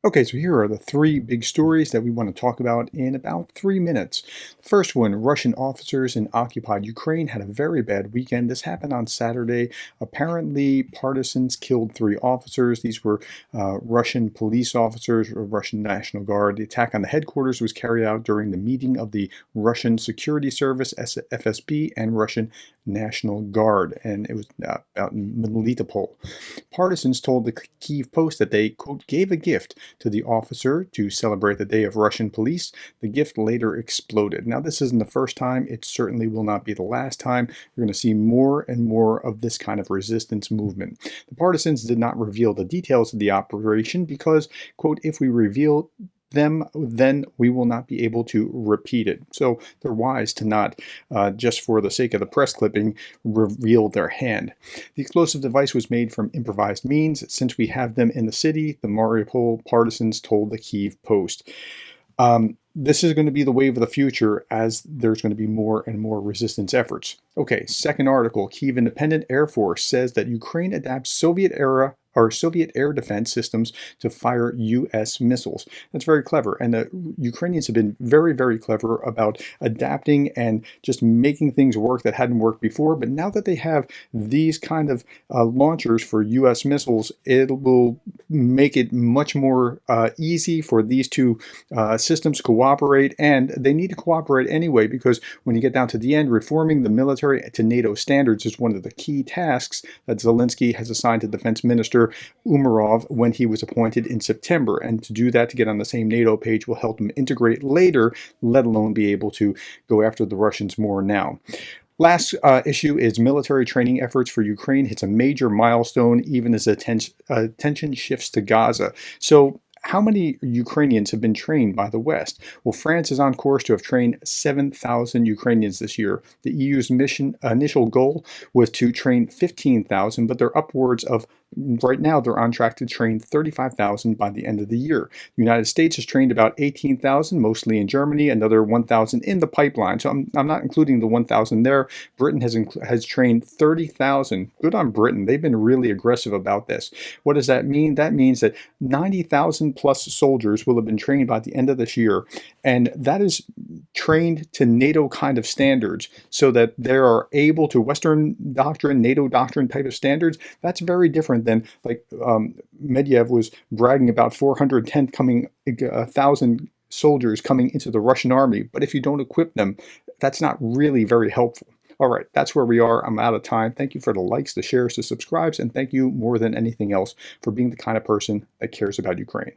Okay, so here are the three big stories that we want to talk about in about 3 minutes. The first one, Russian officers in occupied Ukraine had a very bad weekend. This happened on Saturday. Apparently, partisans killed three officers. These were Russian police officers or Russian National Guard. The attack on the headquarters was carried out during the meeting of the Russian Security Service, FSB, and Russian National Guard, and it was out in Melitopol. Partisans told the Kyiv Post that they, quote, gave a gift to the officer to celebrate the Day of Russian Police. The gift later exploded. Now, this isn't the first time. It certainly will not be the last time. You're going to see more and more of this kind of resistance movement. The partisans did not reveal the details of the operation because, quote, if we reveal them, then we will not be able to repeat it. So they're wise to not, just for the sake of the press clipping, reveal their hand. The explosive device was made from improvised means. Since we have them in the city, the Mariupol partisans told the Kyiv Post. This is going to be the wave of the future as there's going to be more and more resistance efforts. Okay, second article, Kyiv Independent Air Force says that Ukraine adapts Soviet air defense systems to fire U.S. missiles. That's very clever. And the Ukrainians have been very, very clever about adapting and just making things work that hadn't worked before. But now that they have these kind of launchers for U.S. missiles, it will make it much more easy for these two systems to cooperate. And they need to cooperate anyway, because when you get down to the end, reforming the military to NATO standards is one of the key tasks that Zelensky has assigned to Defense Minister Umerov when he was appointed in September. And to do that, to get on the same NATO page, will help them integrate later, let alone be able to go after the Russians more now. Last issue is military training efforts for Ukraine hits a major milestone even as attention shifts to Gaza. So how many Ukrainians have been trained by the West? Well, France is on course to have trained 7,000 Ukrainians this year. The EU's initial goal was to train 15,000, but they're upwards of, right now, they're on track to train 35,000 by the end of the year. The United States has trained about 18,000, mostly in Germany, another 1,000 in the pipeline. So I'm not including the 1,000 there. Britain has trained 30,000. Good on Britain. They've been really aggressive about this. What does that mean? That means that 90,000 plus soldiers will have been trained by the end of this year. And that is trained to NATO kind of standards so that they are able to Western doctrine, NATO doctrine type of standards. That's very different than like Medvedev was bragging about 410 coming, 1,000 soldiers coming into the Russian army. But if you don't equip them, that's not really very helpful. All right, that's where we are. I'm out of time. Thank you for the likes, the shares, the subscribes, and thank you more than anything else for being the kind of person that cares about Ukraine.